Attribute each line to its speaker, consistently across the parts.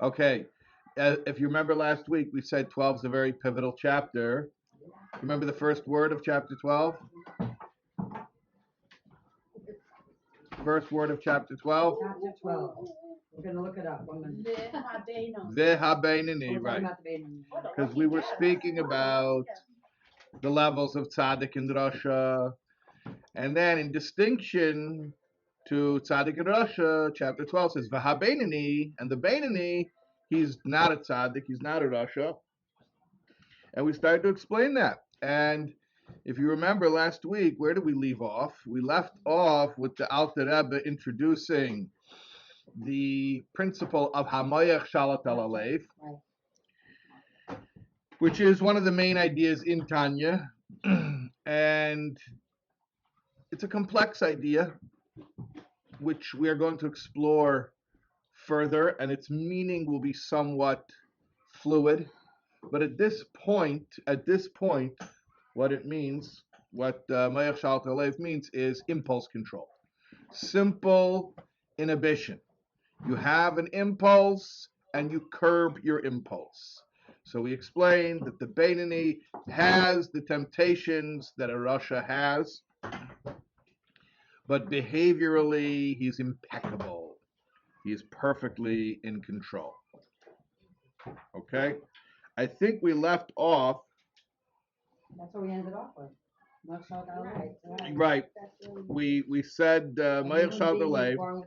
Speaker 1: Okay. If you remember last week, we said 12 is a very pivotal chapter. Remember the first word of chapter 12? First word of chapter 12?
Speaker 2: Chapter 12. We're going to look it up. One minute.
Speaker 1: Beinoni,
Speaker 2: We're talking
Speaker 1: right.
Speaker 2: about the Beinoni.
Speaker 1: Because we were speaking about the levels of tzaddik and rasha. And then in distinction to tzaddik and rasha, chapter 12 says, V'ha and the Beinoni, he's not a tzaddik, he's not a rasha. And we started to explain that. And if you remember last week, where did we leave off? We left off with the Alter Rebbe introducing the principle of Hamayach Shalat al Alev, which is one of the main ideas in Tanya. And it's a complex idea, which we are going to explore further, and its meaning will be somewhat fluid. But at this point, what it means, what Mayach Shalat Alev means is impulse control. Simple inhibition. You have an impulse and you curb your impulse. So we explained that the Beinoni has the temptations that a rasha has, but behaviorally he's impeccable. He is perfectly in control. Okay? I think we left off.
Speaker 2: That's what we ended off with.
Speaker 1: Right. We said Mayach Shalat Alev.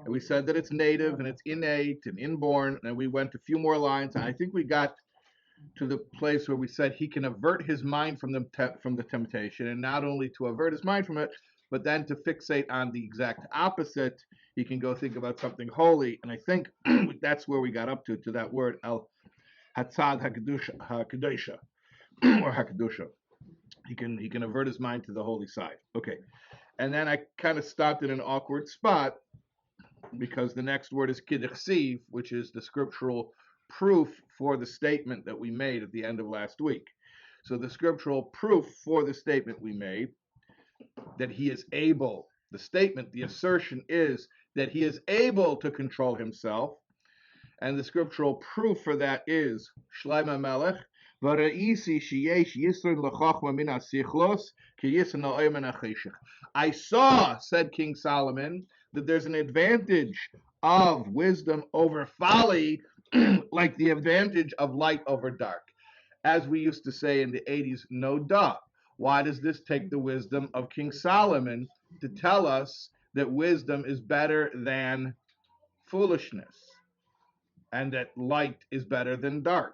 Speaker 1: And we said that it's native and it's innate and inborn, and we went a few more lines, and I think we got to the place where we said he can avert his mind from the temptation, and not only to avert his mind from it, but then to fixate on the exact opposite. He can go think about something holy, and I think that's where we got up to that word al hatzad hakadusha or hakadusha. He can avert his mind to the holy side. Okay, and then I kind of stopped in an awkward spot because the next word is kidchsiv, which is the scriptural proof for the statement that we made at the end of last week. So the scriptural proof for the statement we made that he is able, the statement, the assertion is that he is able to control himself, and the scriptural proof for that is Shlomo Melech. I saw, said King Solomon, that there's an advantage of wisdom over folly, like the advantage of light over dark. As we used to say in the 80s, no duh. Why does this take the wisdom of King Solomon to tell us that wisdom is better than foolishness and that light is better than dark?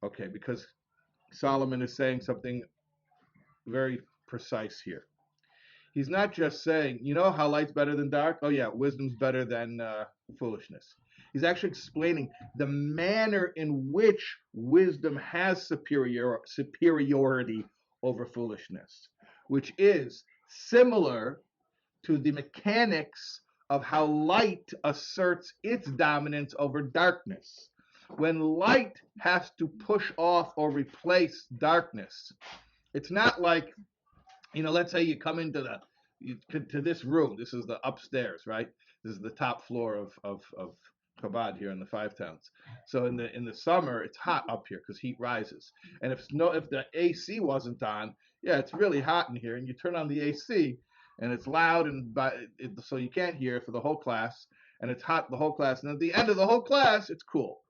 Speaker 1: Okay, because Solomon is saying something very precise here. He's not just saying, you know how light's better than dark? Oh yeah, wisdom's better than foolishness. He's actually explaining the manner in which wisdom has superiority over foolishness, which is similar to the mechanics of how light asserts its dominance over darkness. When light has to push off or replace darkness, it's not like, let's say you come into to this room. This is the upstairs, right? This is the top floor of Chabad here in the Five Towns. So in the summer, it's hot up here because heat rises. And if the AC wasn't on, yeah, it's really hot in here. And you turn on the AC, and it's loud, so you can't hear for the whole class. And it's hot the whole class. And at the end of the whole class, it's cool.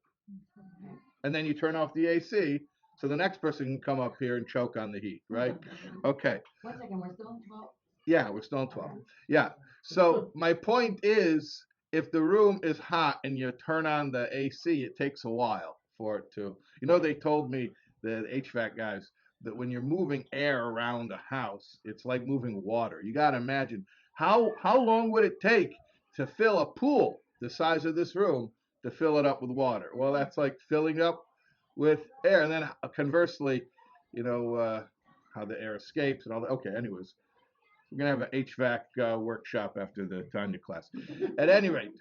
Speaker 1: And then you turn off the AC, so the next person can come up here and choke on the heat, right? Okay.
Speaker 2: 1 second, we're still in 12.
Speaker 1: Yeah, we're still in 12. Yeah. So my point is, if the room is hot and you turn on the AC, it takes a while for it to. They told me, the HVAC guys, that when you're moving air around a house, it's like moving water. You got to imagine how long would it take to fill a pool the size of this room to fill it up with water? Well, that's like filling up with air, and then conversely, how the air escapes and all that. Okay, anyways. We're going to have an HVAC workshop after the Tanya class. At any rate,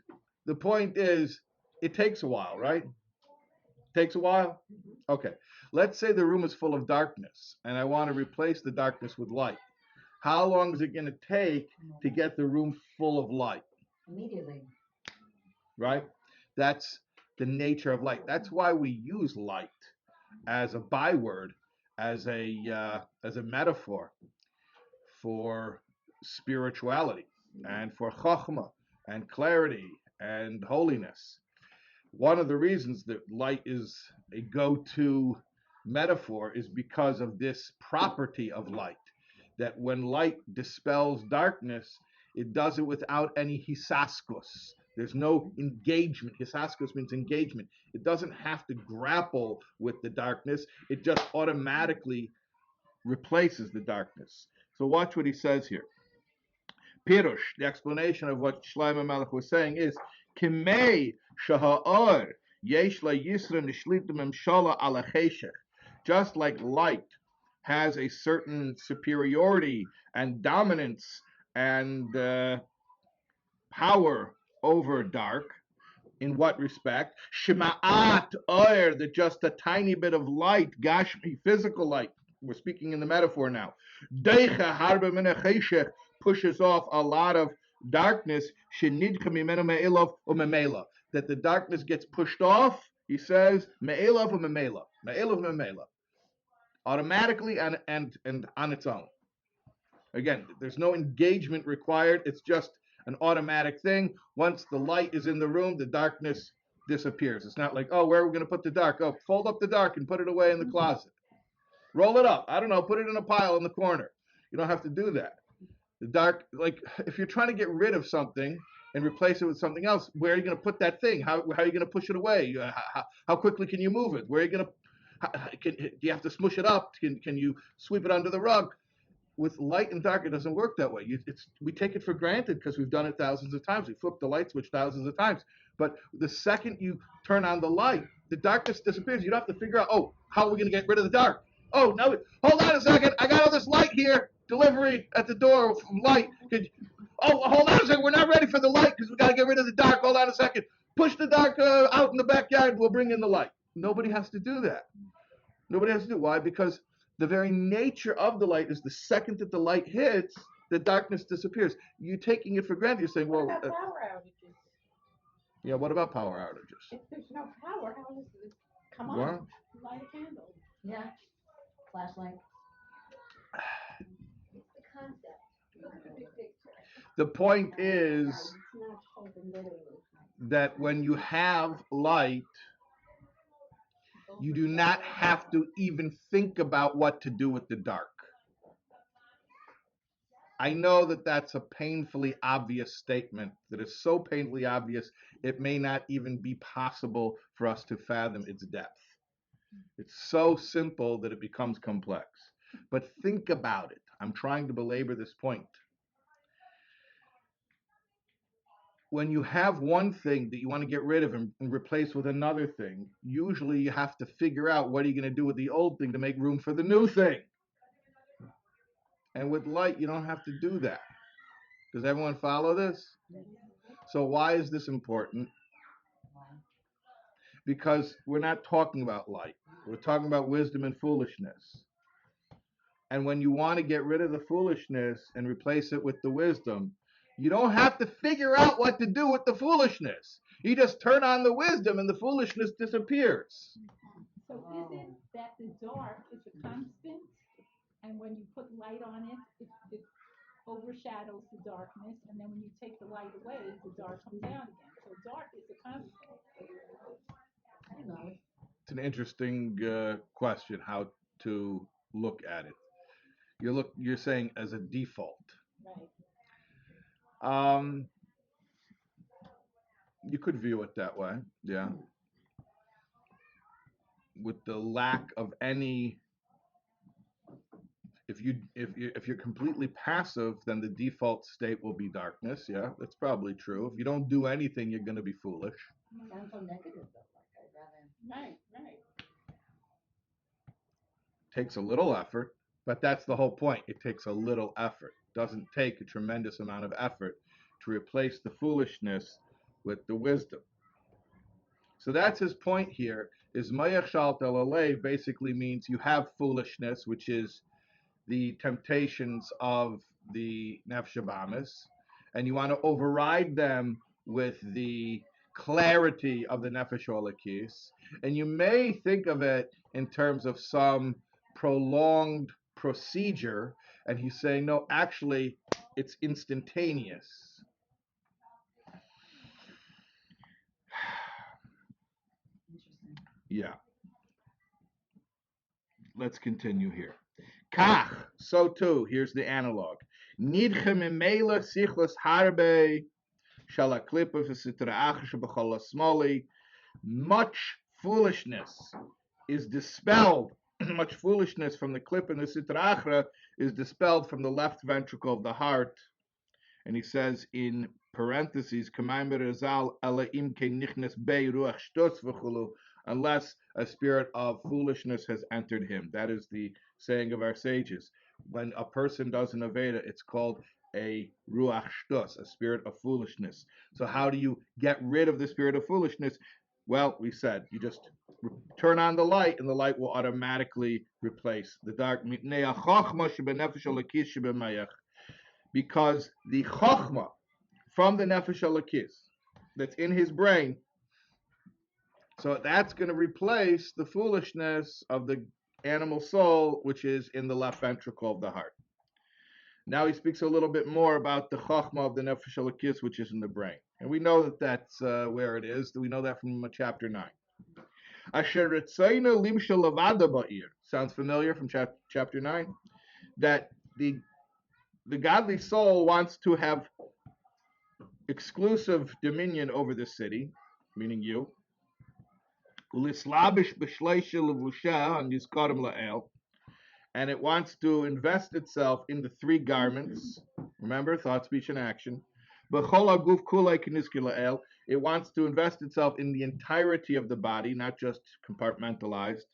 Speaker 1: the point is, it takes a while, right? Takes a while? Okay. Let's say the room is full of darkness, and I want to replace the darkness with light. How long is it going to take to get the room full of light?
Speaker 2: Immediately.
Speaker 1: Right? That's the nature of light. That's why we use light as a byword, as a metaphor for spirituality and for chokhmah and clarity and holiness. One of the reasons that light is a go-to metaphor is because of this property of light, that when light dispels darkness, it does it without any hisaskus. There's no engagement. Hisaskus means engagement. It doesn't have to grapple with the darkness. It just automatically replaces the darkness. So watch what he says here. Pirush, the explanation of what Shlomo Melech was saying is, Kimei shaha'or yesh la yisra nishlit memshala ala cheshech. Just like light has a certain superiority and dominance and power over dark. In what respect? Shema'at oir, that just a tiny bit of light, gashmi, physical light. We're speaking in the metaphor now. Deicha harba min cheshech, pushes off a lot of darkness. Shenidcha mimenu me'elav u'memela, that the darkness gets pushed off. He says me'elav u'memela, me'elav u'memela, automatically and on its own. Again, there's no engagement required. It's just an automatic thing. Once the light is in the room, the darkness disappears. It's not like, oh, where are we going to put the dark? Oh, fold up the dark and put it away in the closet. Roll it up. I don't know. Put it in a pile in the corner. You don't have to do that. The dark, like if you're trying to get rid of something and replace it with something else, where are you going to put that thing? How are you going to push it away? How quickly can you move it? Where are you going to, do you have to smush it up? Can you sweep it under the rug? With light and dark, it doesn't work that way. We take it for granted because we've done it thousands of times. We flipped the light switch thousands of times. But the second you turn on the light, the darkness disappears. You don't have to figure out, oh, how are we going to get rid of the dark? Oh, no, hold on a second. I got all this light here. Delivery at the door from light. Oh, hold on a second. We're not ready for the light because we got to get rid of the dark. Hold on a second. Push the dark out in the backyard. We'll bring in the light. Nobody has to do that. Nobody has to do it. Why? Because the very nature of the light is the second that the light hits, the darkness disappears. You're taking it for granted. You're saying, well,
Speaker 3: what about power outages?
Speaker 1: Yeah, what about power outages?
Speaker 3: If there's no power, how does it come on?
Speaker 1: Well,
Speaker 3: Light a candle.
Speaker 2: Yeah. Flashlight.
Speaker 3: It's the concept.
Speaker 1: the point is
Speaker 3: It's not holding literally.
Speaker 1: that when you have light, you do not have to even think about what to do with the dark. I know that that's a painfully obvious statement, that is so painfully obvious, it may not even be possible for us to fathom its depth. It's so simple that it becomes complex. But think about it. I'm trying to belabor this point. When you have one thing that you want to get rid of and replace with another thing, usually you have to figure out what are you going to do with the old thing to make room for the new thing. And with light, you don't have to do that. Does everyone follow this? So why is this important? Because we're not talking about light. We're talking about wisdom and foolishness. And when you want to get rid of the foolishness and replace it with the wisdom, you don't have to figure out what to do with the foolishness. You just turn on the wisdom and the foolishness disappears.
Speaker 3: So is it that the dark is a constant, and when you put light on it, it overshadows the darkness, and then when you take the light away, the dark comes down again. So dark is a constant.
Speaker 2: I know.
Speaker 1: It's an interesting question how to look at it. You're saying as a default.
Speaker 3: Right.
Speaker 1: You could view it that way, yeah. With the lack of any, if you're completely passive, then the default state will be darkness. Yeah, that's probably true. If you don't do anything, you're going to be foolish.
Speaker 2: Sounds so negative though. Like I'd rather.
Speaker 3: Right.
Speaker 1: Takes a little effort, but that's the whole point. It takes a little effort. It doesn't take a tremendous amount of effort to replace the foolishness with the wisdom. So that's his point here, is Mayach Shalt El Alei basically means you have foolishness, which is the temptations of the Nefesh Habahamis, and you want to override them with the clarity of the nefesh olakis, and you may think of it in terms of some prolonged procedure, and he's saying, no, actually, it's instantaneous.
Speaker 2: Interesting.
Speaker 1: Yeah. Let's continue here. Kach, so too, here's the analog. Nidche memela sichlos harbe shalaklipa v'sitra achash b'chol smoli. Much foolishness is dispelled. Much foolishness from the clip in the Sitra Achra is dispelled from the left ventricle of the heart. And he says in parentheses, unless a spirit of foolishness has entered him. That is the saying of our sages. When a person does an Aveda, it's called a ruach shtus, a spirit of foolishness. So how do you get rid of the spirit of foolishness? Well, we said you just turn on the light, and the light will automatically replace the dark. Because the chokhmah from the nefesh elokis that's in his brain, so that's going to replace the foolishness of the animal soul, which is in the left ventricle of the heart. Now he speaks a little bit more about the chokhmah of the nefesh elokis, which is in the brain. And we know that that's where it is. We know that from chapter 9. Sounds familiar from chapter 9? That the godly soul wants to have exclusive dominion over the city, meaning you. And it wants to invest itself in the three garments. Remember, thought, speech, and action. It wants to invest itself in the entirety of the body, not just compartmentalized.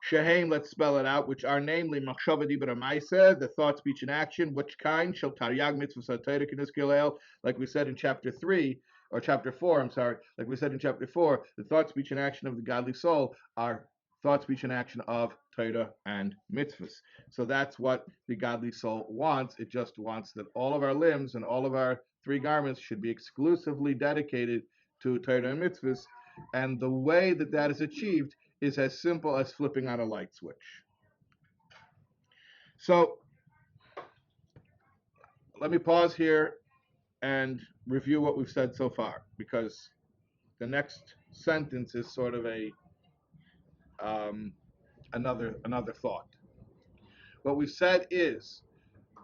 Speaker 1: Shehem, let's spell it out, which are namely machshava dibra ma'aseh, the thought, speech, and action. Which kind? Shel taryag mitzvah satayra k'niskilel, like we said in chapter 3, or chapter 4, I'm sorry, like we said in chapter 4, the thought, speech, and action of the godly soul are thought, speech, and action of Torah and mitzvahs. So that's what the godly soul wants. It just wants that all of our limbs and all of our three garments should be exclusively dedicated to Torah and mitzvahs. And the way that that is achieved is as simple as flipping on a light switch. So let me pause here and review what we've said so far, because the next sentence is sort of a another thought. What we said is,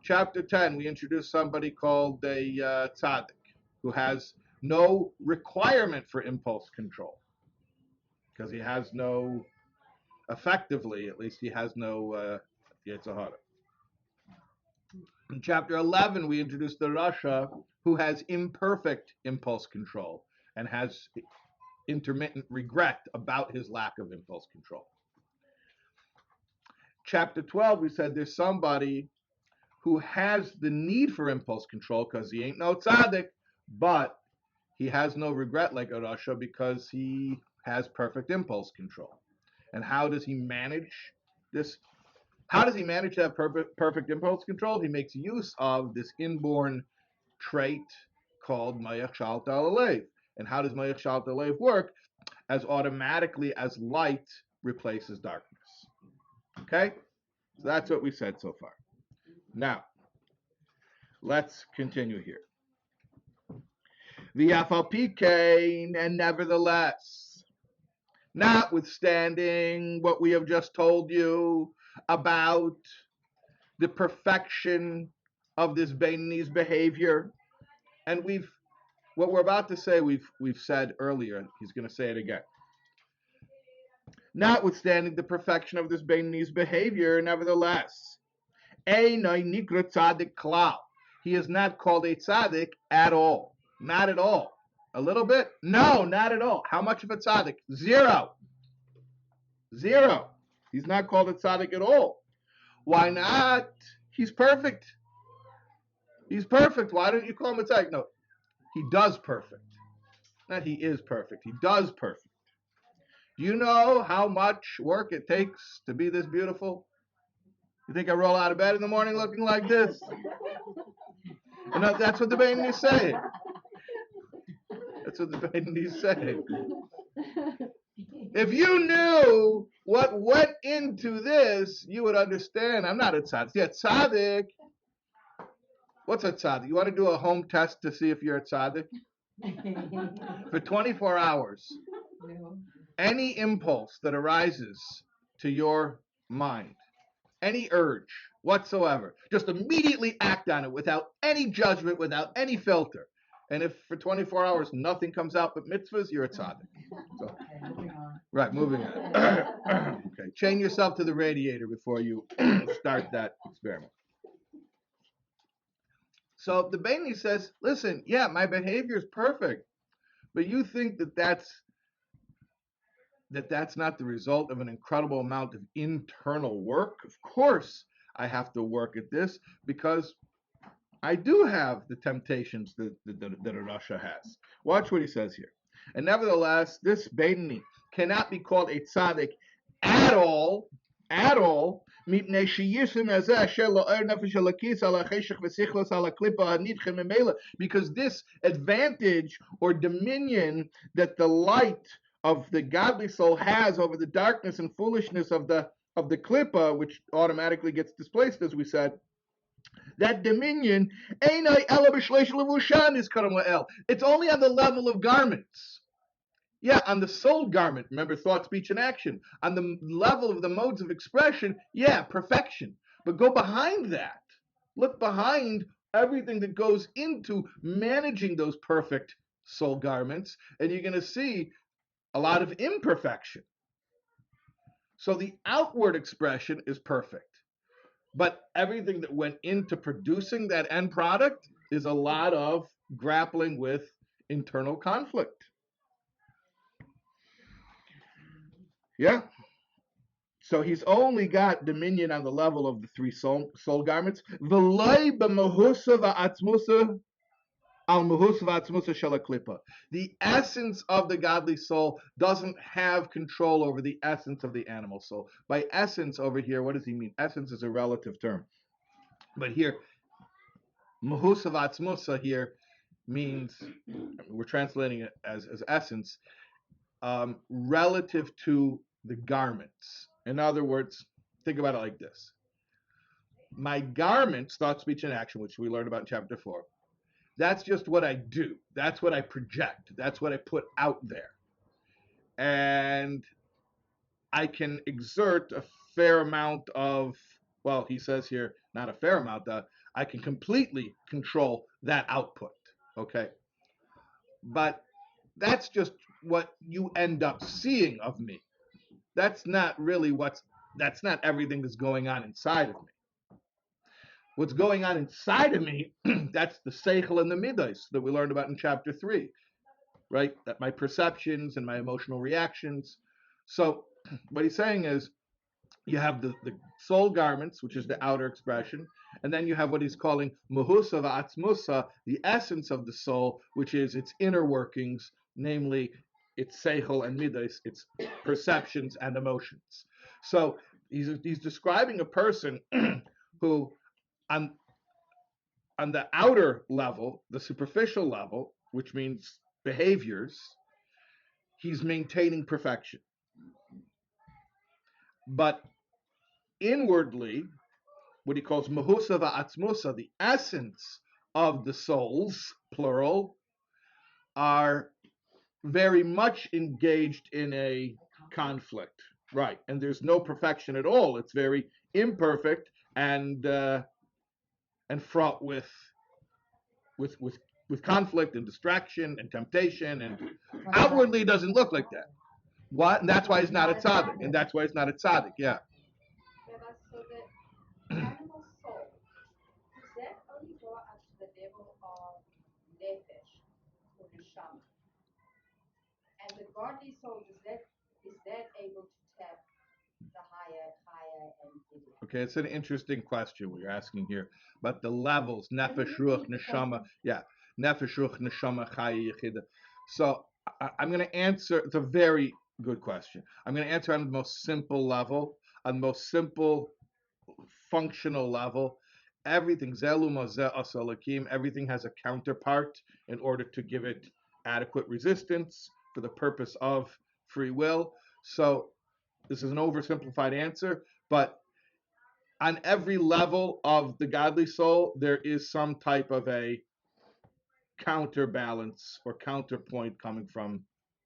Speaker 1: chapter 10, we introduced somebody called a tzadik, who has no requirement for impulse control, because he has no, effectively, at least he has no Yetzer Hara. In chapter 11, we introduced the Rasha, who has imperfect impulse control and has intermittent regret about his lack of impulse control. Chapter 12, we said there's somebody who has the need for impulse control because he ain't no tzaddik, but he has no regret like a Rasha because he has perfect impulse control. And how does he manage this? How does he manage to have perfect impulse control? He makes use of this inborn trait called Mayach Shalta Alev. And how does Mayach Shalta Alev work? As automatically as light replaces darkness. Okay? So that's what we said so far. Now, let's continue here. V'afalpikein, and nevertheless, notwithstanding what we have just told you about the perfection of this Beinoni's behavior, and what we're about to say, we've said earlier. He's going to say it again. Notwithstanding the perfection of this Beinoni's behavior, nevertheless, Einoi nikra tzadik klal. He is not called a tzaddik at all. Not at all. A little bit? No, not at all. How much of a tzaddik? Zero. He's not called a tzaddik at all. Why not? He's perfect. He's perfect. Why don't you call him a tzaddik? No, he does perfect. Not he is perfect. He does perfect. Do you know how much work it takes to be this beautiful? You think I roll out of bed in the morning looking like this? And that's what the Beinoni is saying. That's what the Beinoni is saying. If you knew what went into this, you would understand. I'm not a tzaddik. Yeah, tzaddik. What's a tzaddik? You want to do a home test to see if you're a tzaddik? For 24 hours, any impulse that arises to your mind, any urge whatsoever, just immediately act on it without any judgment, without any filter. And if for 24 hours nothing comes out but mitzvahs, you're a tzaddik. So, right, moving on. Okay, chain yourself to the radiator before you start that experiment. So the Beinoni says, listen, yeah, my behavior is perfect, but you think that that's not the result of an incredible amount of internal work? Of course I have to work at this because I do have the temptations that a Rasha has. Watch what he says here. And nevertheless, this Beinoni cannot be called a tzaddik at all, because this advantage or dominion that the light of the godly soul has over the darkness and foolishness of the klippa, which automatically gets displaced, as we said, that dominion, it's only on the level of garments. Yeah, on the soul garment, remember thought, speech, and action. On the level of the modes of expression, yeah, perfection. But go behind that. Look behind everything that goes into managing those perfect soul garments, and you're going to see a lot of imperfection. So the outward expression is perfect. But everything that went into producing that end product is a lot of grappling with internal conflict. Yeah. So he's only got dominion on the level of the three soul garments. The essence of the godly soul doesn't have control over the essence of the animal soul. By essence over here, what does he mean? Essence is a relative term. But here, Mehusav Atzmusa here means, we're translating it as essence, relative to the garments. In other words, think about it like this. My garments, thought, speech, and action, which we learned about in chapter 4, that's just what I do. That's what I project. That's what I put out there. And I can exert a fair amount of, well, he says here, not a fair amount, I can completely control that output, okay? But that's just what you end up seeing of me. That's not really that's not everything that's going on inside of me. What's going on inside of me, that's the seichel and the midos that we learned about in chapter 3, right? That my perceptions and my emotional reactions. So what he's saying is, you have the soul garments, which is the outer expression, and then you have what he's calling muhusa va'atzmusa, the essence of the soul, which is its inner workings, namely its seichel and midos, its perceptions and emotions. So he's describing a person who, on the outer level, the superficial level, which means behaviors, he's maintaining perfection. But inwardly, what he calls mehusa va'atzmusa, the essence of the souls, plural, are very much engaged in a conflict, right? And there's no perfection at all. It's very imperfect and fraught with conflict and distraction and temptation, and outwardly doesn't look like that. What? And that's why he's not a tzaddik. And that's why he's not a tzaddik. Yeah.
Speaker 2: So the animal soul, does that only go up to the level of nefesh or neshama? And the godly soul, is that able to tap the higher and bigger?
Speaker 1: Okay, it's an interesting question we're asking here. But the levels, nefesh, ruach, neshama, yeah, nefesh, ruach, neshama, chaya, yechida. So I'm going to answer, it's a very good question. I'm going to answer on the most simple level, on the most simple functional level. Everything, everything has a counterpart in order to give it adequate resistance for the purpose of free will. So this is an oversimplified answer, but on every level of the godly soul, there is some type of a counterbalance or counterpoint coming from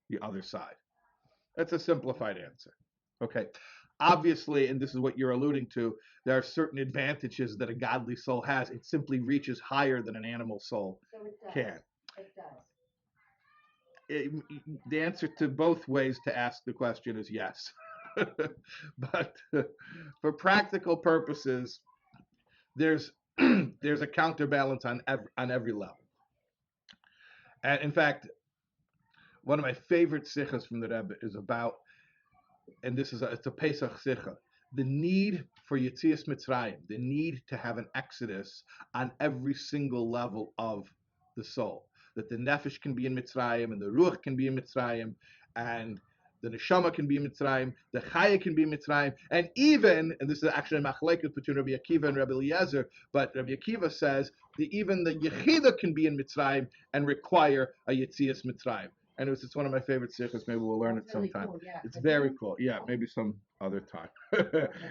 Speaker 1: the other side. That's a simplified answer. Okay. Obviously, and this is what you're alluding to, there are certain advantages that a godly soul has. It simply reaches higher than an animal soul
Speaker 2: So it does.
Speaker 1: can.
Speaker 2: It does.
Speaker 1: The answer to both ways to ask the question is yes. But for practical purposes, there's there's a counterbalance on every level. And in fact, one of my favorite sichas from the Rebbe is about, and it's a Pesach sicha, the need for Yetzias Mitzrayim, the need to have an exodus on every single level of the soul. That the nefesh can be in Mitzrayim, and the ruach can be in Mitzrayim, and the neshama can be in Mitzrayim, the chaya can be in Mitzrayim, and even, and this is actually a machlekes between Rabbi Akiva and Rabbi Eliezer, but Rabbi Akiva says that even the yechida can be in Mitzrayim and require a Yetzias Mitzrayim. And it's one of my favorite sichos. Maybe we'll learn it sometime.
Speaker 2: Cool, yeah.
Speaker 1: It's very cool. Yeah, maybe some other time.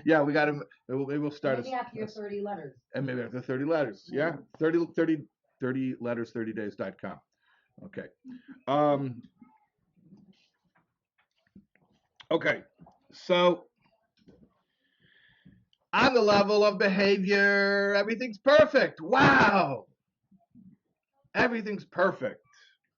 Speaker 1: Yeah, we got to. Maybe we'll start.
Speaker 2: Maybe after your 30 letters.
Speaker 1: And maybe after 30 letters. Yeah, 30 letters, 30days.com. Okay. Okay. So on the level of behavior, everything's perfect. Wow. Everything's perfect.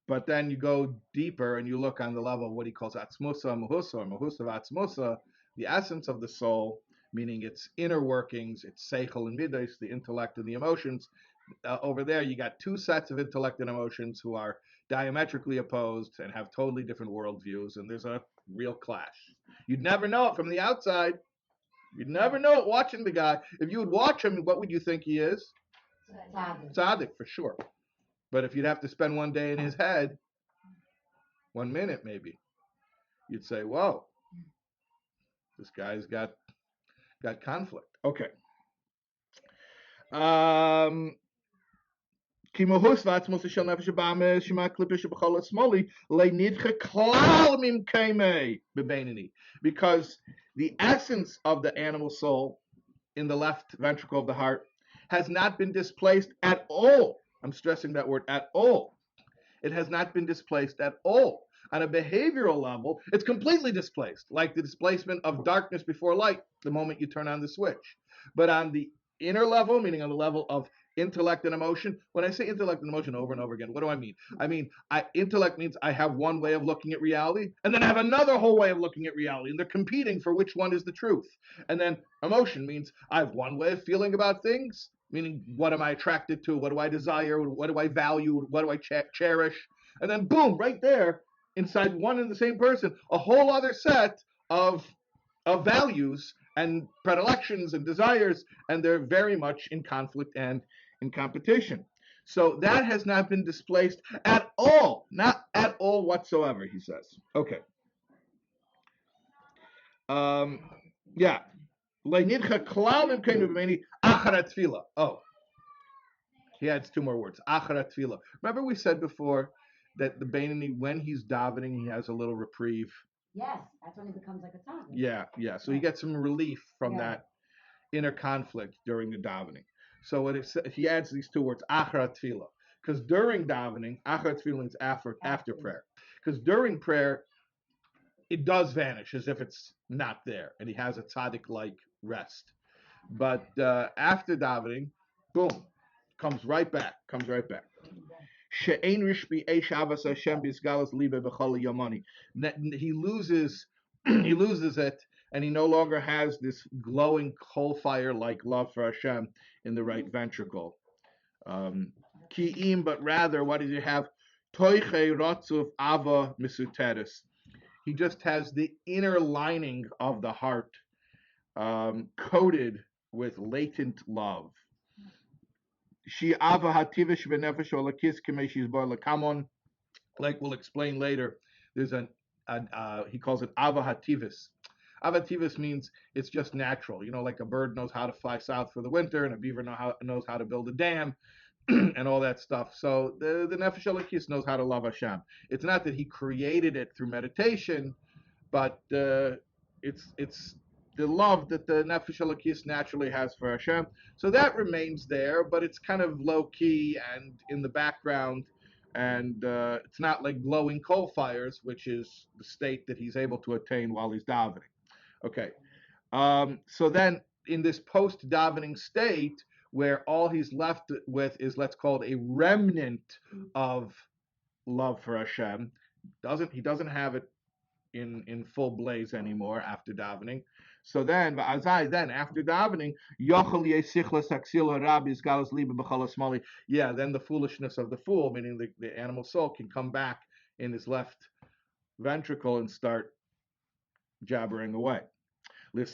Speaker 1: But then you go deeper and you look on the level of what he calls atzmusa, mahusa, or mahusa atzmusa, the essence of the soul, meaning its inner workings, its seichel and midas, the intellect and the emotions. Over there, you got two sets of intellect and emotions who are diametrically opposed and have totally different worldviews, and there's a real clash. You'd never know it from the outside. You'd never know it watching the guy. If you would watch him, what would you think he is? Tzadik, for sure. But if you'd have to spend one day in his head, 1 minute maybe, you'd say, whoa, this guy's got conflict. Okay. Because the essence of the animal soul in the left ventricle of the heart has not been displaced at all. I'm stressing that word, at all. It has not been displaced at all. On a behavioral level, it's completely displaced, like the displacement of darkness before light the moment you turn on the switch. But on the inner level, meaning on the level of intellect and emotion, when I say intellect and emotion over and over again, what do I mean? I mean, intellect means I have one way of looking at reality, and then I have another whole way of looking at reality, and they're competing for which one is the truth. And then emotion means I have one way of feeling about things, meaning what am I attracted to, what do I desire, what do I value, what do I cherish, and then boom, right there, inside one and the same person, a whole other set of values and predilections and desires, and they're very much in conflict and in competition. So that has not been displaced at all, not at all whatsoever, he says. Okay. Yeah. Oh, he adds two more words. Remember we said before that the Beinoni, when he's davening, he has a little reprieve.
Speaker 2: Yes, that's when he becomes like a tzaddik.
Speaker 1: Yeah. So he gets some relief from that inner conflict during the davening. So he adds these two words, acharat tefillah, because during davening, acharat tefillah means after prayer. Because during prayer, it does vanish as if it's not there, and he has a tzaddik-like rest. But after davening, boom, comes right back. He loses it, and he no longer has this glowing coal fire-like love for Hashem in the right ventricle. But rather, what does he have? He just has the inner lining of the heart coated with latent love. Like we'll explain later, there's he calls it ava hativis. Ava hativis means it's just natural. Like a bird knows how to fly south for the winter, and a beaver knows how to build a dam. and all that stuff. So the Nefesh Elokis knows how to love Hashem. It's not that he created it through meditation, but it's the love that the Nefesh Elokis naturally has for Hashem. So that remains there, but it's kind of low key and in the background, and it's not like glowing coal fires, which is the state that he's able to attain while he's davening. Okay, so then in this post davening state, where all he's left with is, let's call it, a remnant of love for Hashem. He doesn't have it in full blaze anymore after davening. So then after davening, then the foolishness of the fool, meaning the animal soul, can come back in his left ventricle and start jabbering away. And it's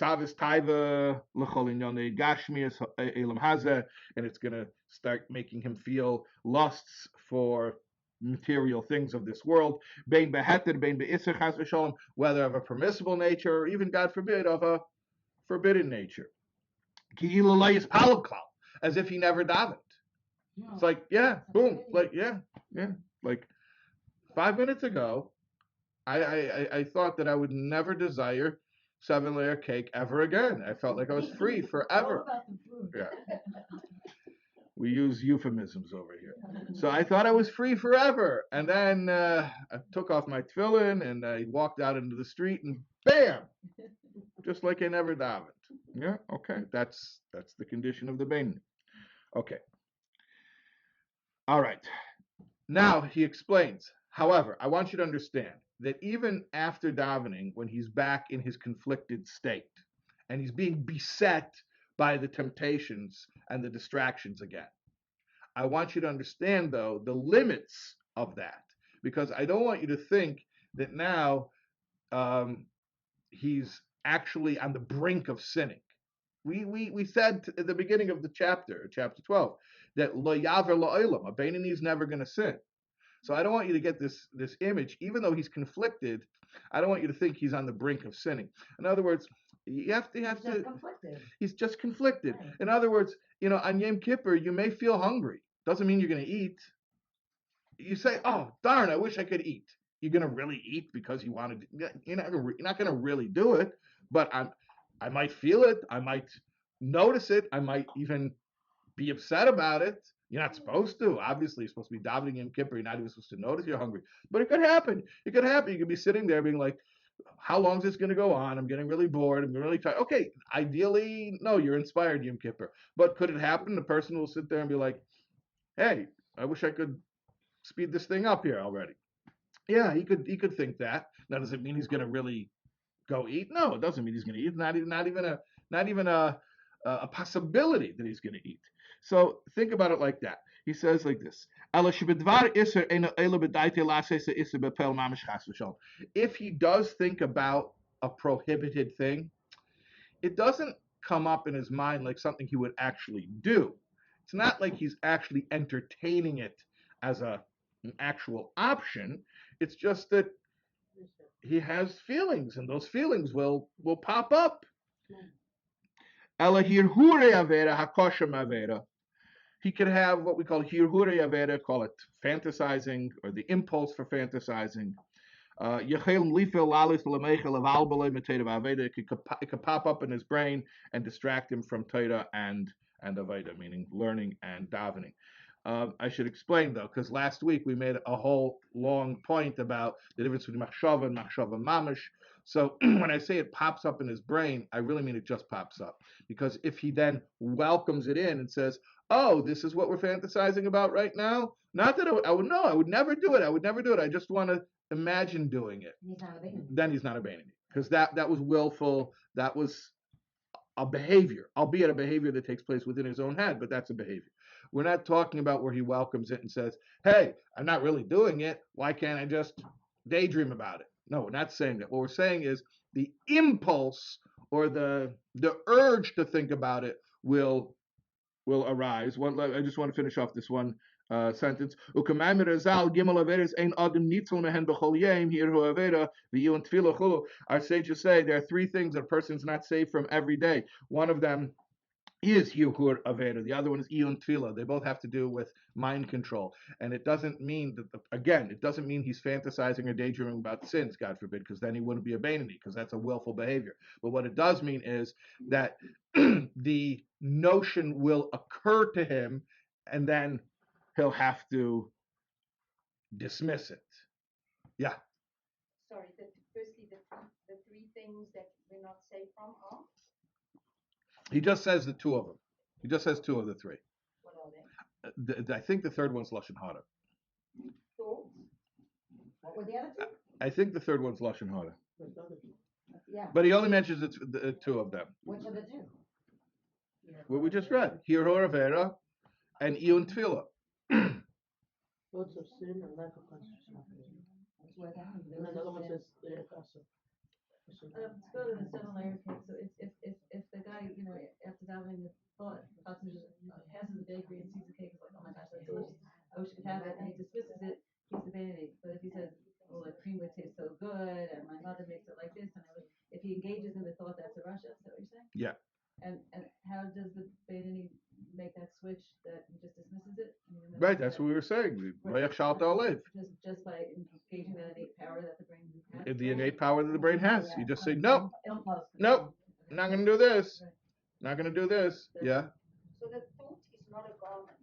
Speaker 1: going to start making him feel lusts for material things of this world, whether of a permissible nature or even, God forbid, of a forbidden nature. As if he never davened. It's like, yeah, boom, like, yeah. Like 5 minutes ago, I thought that I would never desire 7-layer cake ever again. I felt like I was free forever. Yeah. We use euphemisms over here. So I thought I was free forever. And then I took off my tefillin and I walked out into the street and bam! Just like I never davened. Yeah, okay. That's the condition of the bainoni. Okay. All right. Now he explains. However, I want you to understand that even after davening, when he's back in his conflicted state, and he's being beset by the temptations and the distractions again, I want you to understand, though, the limits of that, because I don't want you to think that now he's actually on the brink of sinning. We said at the beginning of the chapter 12, that lo yaver la'olam, a bainoni is never going to sin. So I don't want you to get this image, even though he's conflicted, I don't want you to think he's on the brink of sinning. In other words, you have to he's just conflicted. Right. In other words, on Yom Kippur, you may feel hungry. Doesn't mean you're going to eat. You say, oh, darn, I wish I could eat. You're going to really eat because you wanted to. You're not going to really do it, but I might feel it. I might notice it. I might even be upset about it. You're not supposed to. Obviously, you're supposed to be davening Yom Kippur. You're not even supposed to notice you're hungry. But it could happen. It could happen. You could be sitting there being like, how long is this going to go on? I'm getting really bored. I'm really tired. Okay, ideally, no, you're inspired Yom Kippur. But could it happen? The person will sit there and be like, hey, I wish I could speed this thing up here already. Yeah, he could think that. Now, does it mean he's going to really go eat? No, it doesn't mean he's going to eat. Not even a possibility that he's going to eat. So think about it like that. He says like this. If he does think about a prohibited thing, it doesn't come up in his mind like something he would actually do. It's not like he's actually entertaining it as an actual option. It's just that he has feelings, and those feelings will pop up. He could have what we call hirhure avera, call it fantasizing, or the impulse for fantasizing. It could pop up in his brain and distract him from Torah and Aveda, meaning learning and davening. I should explain, though, because last week we made a whole long point about the difference between machshava and machshava mamish. So when I say it pops up in his brain, I really mean it just pops up. Because if he then welcomes it in and says, oh, this is what we're fantasizing about right now, not that I would never do it. I would never do it. I just want to imagine doing it. Then he's not a bainoni. Because that was willful. That was a behavior, albeit a behavior that takes place within his own head, but that's a behavior. We're not talking about where he welcomes it and says, hey, I'm not really doing it. Why can't I just daydream about it? No, we're not saying that. What we're saying is the impulse or the urge to think about it will arise. I just want to finish off this one sentence. Our sages say there are three things that a person's not saved from every day. One of them is Yuhur Aveda. The other one is Iyun Tefillah. They both have to do with mind control. And it doesn't mean that, again, it doesn't mean he's fantasizing or daydreaming about sins, God forbid, because then he wouldn't be a Beinoni, because that's a willful behavior. But what it does mean is that the notion will occur to him, and then he'll have to dismiss it. Yeah.
Speaker 2: Sorry, firstly, the three things that we're not safe from are?
Speaker 1: He just says the two of them. He just says two of the three.
Speaker 2: What are they?
Speaker 1: I think the third one's Lashon Hara.
Speaker 2: Thoughts? What were the other two?
Speaker 1: I think the third one's Lashon Hara.
Speaker 2: Yeah.
Speaker 1: But he only mentions the two of them.
Speaker 2: Which are the two?
Speaker 1: What we just read. Hiror Avera and Iyun Tefillah.
Speaker 4: Thoughts of sin and lack of concentration. And another one says
Speaker 5: Let's go to the 7-layer cake. So if the guy, after davening the thought passes the bakery and sees the cake, is like, oh my gosh, that's delicious. I wish I could have it, and he dismisses it, he's the bainoni. But if he says, oh, the cream would taste so good, and my mother makes it like this, and if he engages in the thought, that's a rasha. Is that what you're saying?
Speaker 1: Yeah.
Speaker 5: And how does the bainoni make that switch that he just dismisses it?
Speaker 1: Right, that's what we were saying.
Speaker 5: Right.
Speaker 1: Right.
Speaker 5: Just by engaging that innate power that the brain has.
Speaker 1: The innate power that the brain has. You just say, no,
Speaker 5: Impulse.
Speaker 1: nope,
Speaker 5: Okay.
Speaker 1: not going to do this.
Speaker 5: Right.
Speaker 1: Not going to do this. Yeah.
Speaker 2: So the thought is not a garment.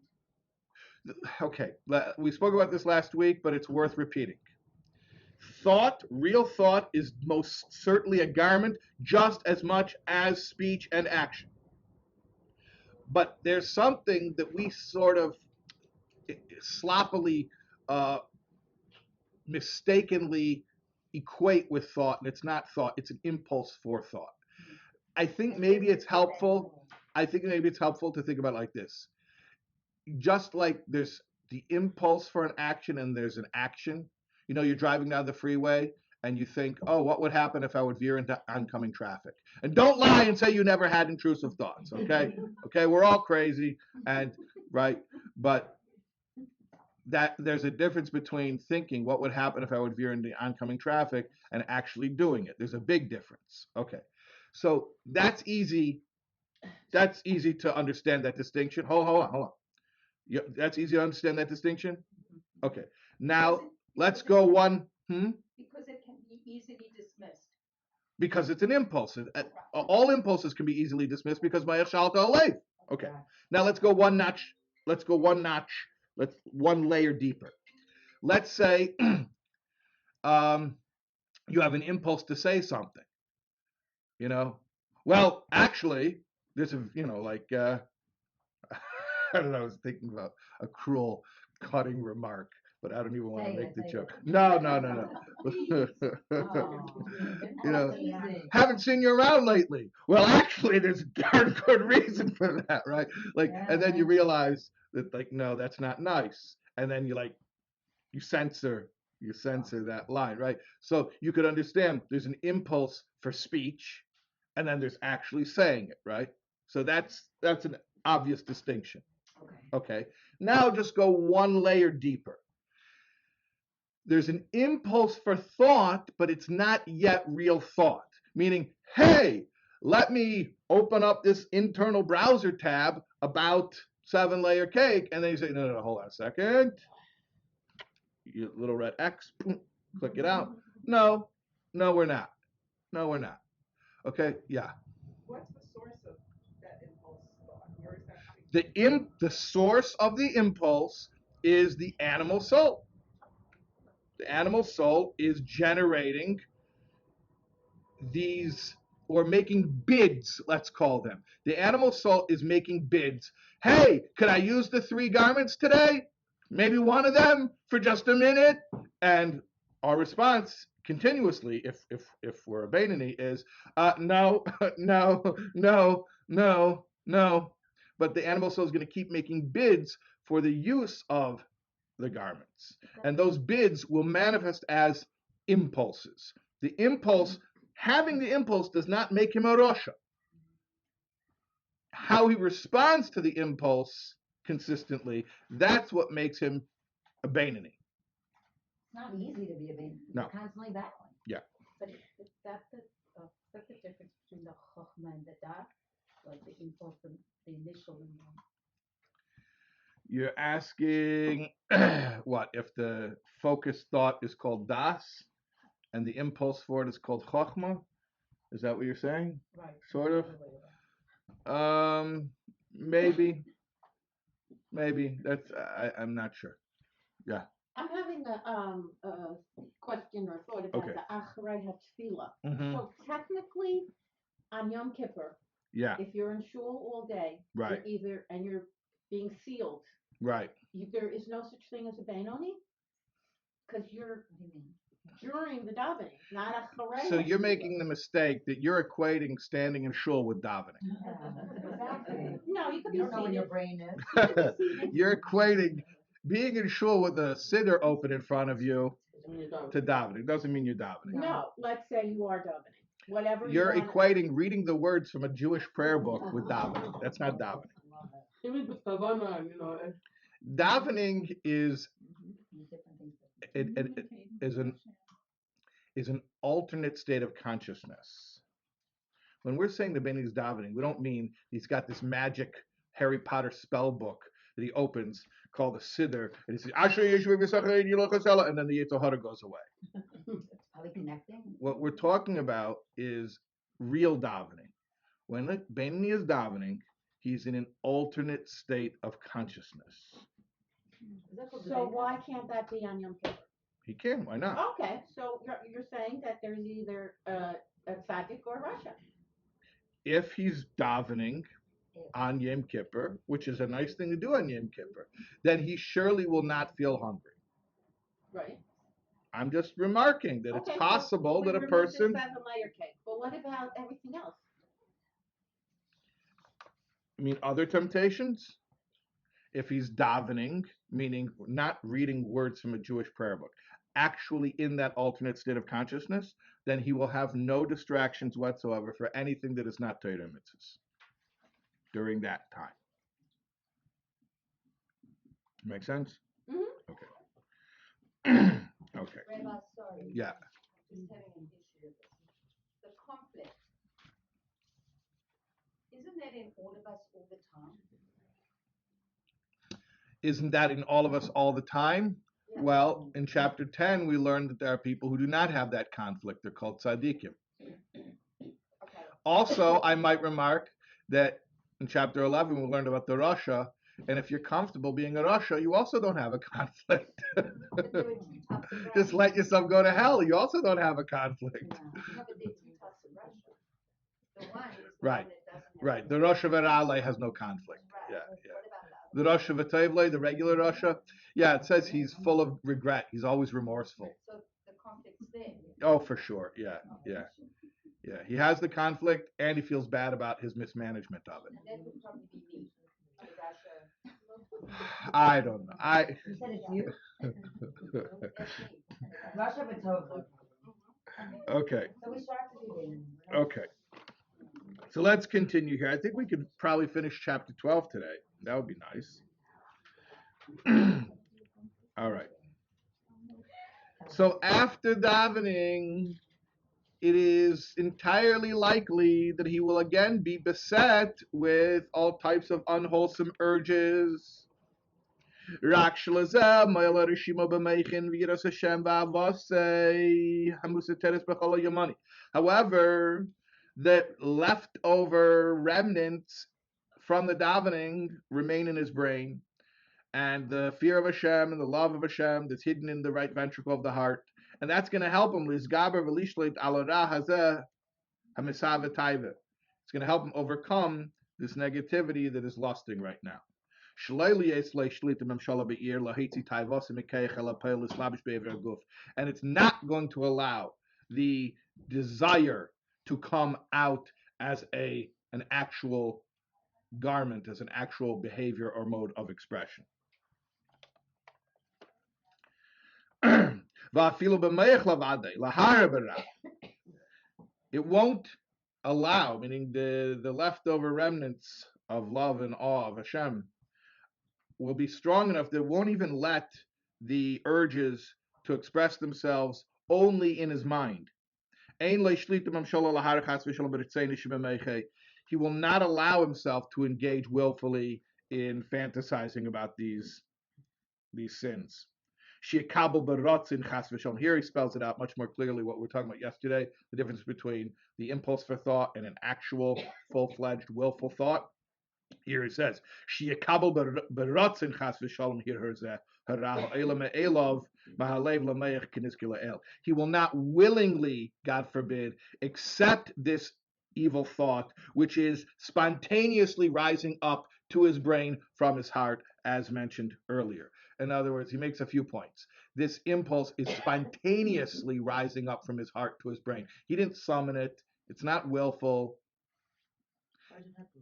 Speaker 1: Okay, we spoke about this last week, but it's worth repeating. Thought, real thought, is most certainly a garment just as much as speech and action. But there's something that we sort of sloppily, mistakenly equate with thought, and it's not thought, it's an impulse for thought. I think maybe it's helpful. I think maybe it's helpful to think about it like this. Just like there's the impulse for an action and there's an action. You're driving down the freeway and you think, oh, what would happen if I would veer into oncoming traffic? And don't lie and say you never had intrusive thoughts, okay? Okay, we're all crazy, and right, but that there's a difference between thinking what would happen if I would veer into oncoming traffic and actually doing it. There's a big difference. Okay, so that's easy. That's easy to understand that distinction. Hold on. Yeah, that's easy to understand that distinction. Okay, now let's go one.
Speaker 2: Because it can be easily dismissed.
Speaker 1: Because it's an impulse. All impulses can be easily dismissed because my shalta alev. Okay, now let's go one notch. Let's one layer deeper. Let's say you have an impulse to say something. Well, actually, there's a I don't know. I was thinking about a cruel, cutting remark, but I don't even want to make the joke. No. Haven't seen you around lately. Well, actually, there's a darn good reason for that, right? And then you realize that, no, that's not nice. And then you censor that line, right? So you could understand there's an impulse for speech, and then there's actually saying it, right? So that's an obvious distinction. Okay. Now just go one layer deeper. There's an impulse for thought, but it's not yet real thought. Meaning, hey, let me open up this internal browser tab about 7-layer cake, and then you say, no, hold on a second. You little red X, click it out. No, we're not. Okay, yeah.
Speaker 6: What's the source of that impulse thought? Where is that coming from?
Speaker 1: The source of the impulse is the animal soul. The animal soul is generating these, or making bids, let's call them. The animal soul is making bids. Hey, could I use the 3 garments today? Maybe one of them for just a minute? And our response continuously, if we're a Beinoni, is no. But the animal soul is going to keep making bids for the use of the garments. And those bids will manifest as impulses. The impulse, having the impulse does not make him a Rosha. How he responds to the impulse consistently, that's what makes him a Beinoni.
Speaker 2: It's not easy to be a bainoni.
Speaker 1: No.
Speaker 2: You're constantly battling.
Speaker 3: But that's the difference between the chokhmah and the da'at.
Speaker 4: like the impulse, the initial and
Speaker 1: You're asking what if the focused thought is called das and the impulse for it is called chokhmah? Is that what you're saying?
Speaker 4: right.
Speaker 1: Sort of. Maybe. That's I'm not sure. Yeah.
Speaker 7: I'm having a question or thought about
Speaker 1: Okay.
Speaker 7: the Acharei HaTefillah.
Speaker 1: Mm-hmm.
Speaker 7: So technically, on Yom Kippur,
Speaker 1: Yeah.
Speaker 7: if you're in shul all day,
Speaker 1: Right.
Speaker 7: you're being sealed,
Speaker 1: Right.
Speaker 7: there is no such thing as a bainoni, because you're during the davening, not Acharei.
Speaker 1: So you're making the mistake that you're equating standing in shul with davening.
Speaker 5: Exactly.
Speaker 7: No, you could be
Speaker 5: You don't know where your
Speaker 7: seated.
Speaker 5: brain is.
Speaker 1: You're equating being in shul with a siddur open in front of you to davening. Doesn't mean you're davening.
Speaker 7: No, let's say you are davening. Whatever
Speaker 1: You're
Speaker 7: you want.
Speaker 1: equating reading the words from a Jewish prayer book with davening. That's not davening.
Speaker 4: Even with Kavana,
Speaker 1: Davening is
Speaker 5: Different things.
Speaker 1: is an alternate state of consciousness. When we're saying the Beinoni is davening, we don't mean he's got this magic Harry Potter spell book that he opens called the Siddur, and he says, Asher Yeshua V'Sachrei Yilachosela, and then the Yetzer Hara goes away.
Speaker 5: Are we connecting?
Speaker 1: What we're talking about is real davening. When the Beinoni is davening, he's in an alternate state of consciousness.
Speaker 7: So why can't that be on Yom Kippur?
Speaker 1: He can, why not?
Speaker 7: Okay, so you're saying that there's either a tzadik or Russia.
Speaker 1: If he's davening on Yom Kippur, which is a nice thing to do on Yom Kippur, then he surely will not feel hungry.
Speaker 7: Right.
Speaker 1: I'm just remarking that it's possible that a person.
Speaker 7: This as a layer cake, but what about everything else?
Speaker 1: I mean, other temptations? If he's davening, meaning not reading words from a Jewish prayer book, actually in that alternate state of consciousness, then he will have no distractions whatsoever for anything that is not Torah mitzvahs during that time. Make sense?
Speaker 7: Mm-hmm.
Speaker 1: Okay. Okay.
Speaker 2: Rabbi, sorry.
Speaker 1: Yeah.
Speaker 2: Just having an issue with this. The conflict. Isn't that in all of us all the time?
Speaker 1: Isn't that in all of us all the time?
Speaker 2: Yeah.
Speaker 1: Well, in chapter 10, we learned that there are people who do not have that conflict. They're called tzaddikim.
Speaker 2: Okay.
Speaker 1: Also, I might remark that in chapter 11, we learned about the Rasha, and if you're comfortable being a Rasha, you also don't have a conflict.
Speaker 2: But there were 2 types of Russia.
Speaker 1: Just let yourself go to hell. You also don't have a conflict.
Speaker 2: No, but there are 2 types of Russia. The one is the
Speaker 1: Right.
Speaker 2: one that doesn't have
Speaker 1: Right. The Rasha Verale has no conflict.
Speaker 2: Right.
Speaker 1: Yeah,
Speaker 2: What
Speaker 1: yeah.
Speaker 2: about
Speaker 1: The Rasha V'Tevle, the regular Rasha, yeah, it says he's full of regret. He's always remorseful.
Speaker 2: So the conflict's there.
Speaker 1: Oh, for sure. Yeah, yeah. Yeah, he has the conflict and he feels bad about his mismanagement of it.
Speaker 2: And that would probably be me. The Russia.
Speaker 1: I don't know.
Speaker 5: You said it's you?
Speaker 2: That's me.
Speaker 5: Russia with Tova.
Speaker 1: Okay,
Speaker 5: So we start to do
Speaker 1: okay. So let's continue here. I think we could probably finish chapter 12 today. That would be nice. All right. So after davening, it is entirely likely that he will again be beset with all types of unwholesome urges. However, the leftover remnants from the davening remain in his brain, and the fear of Hashem and the love of Hashem that's hidden in the right ventricle of the heart, and that's going to help him. It's going to help him overcome this negativity that is lusting right now. And it's not going to allow the desire to come out as an actual garment, as an actual behavior or mode of expression. It won't allow, meaning the leftover remnants of love and awe of Hashem will be strong enough that it won't even let the urges to express themselves only in his mind. He he will not allow himself to engage willfully in fantasizing about these sins. Here he spells it out much more clearly what we were talking about yesterday, the difference between the impulse for thought and an actual full-fledged willful thought. Here it says, he will not willingly, God forbid, accept this evil thought, which is spontaneously rising up to his brain from his heart, as mentioned earlier. In other words, he makes a few points. This impulse is spontaneously rising up from his heart to his brain. He didn't summon it. It's not willful.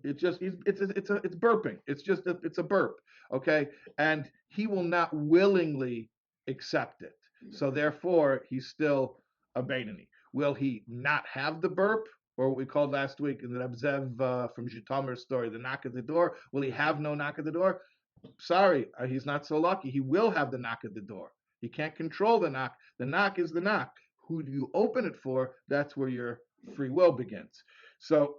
Speaker 1: It's just it's burping. It's a burp, okay? And he will not willingly accept it. So therefore, he's still a bainoni. Will he not have the burp, or what we called last week in the Rabzev from Zhitomer's story, the knock at the door? Will he have no knock at the door? Sorry, he's not so lucky. He will have the knock at the door. He can't control the knock. The knock is the knock. Who do you open it for? That's where your free will begins. So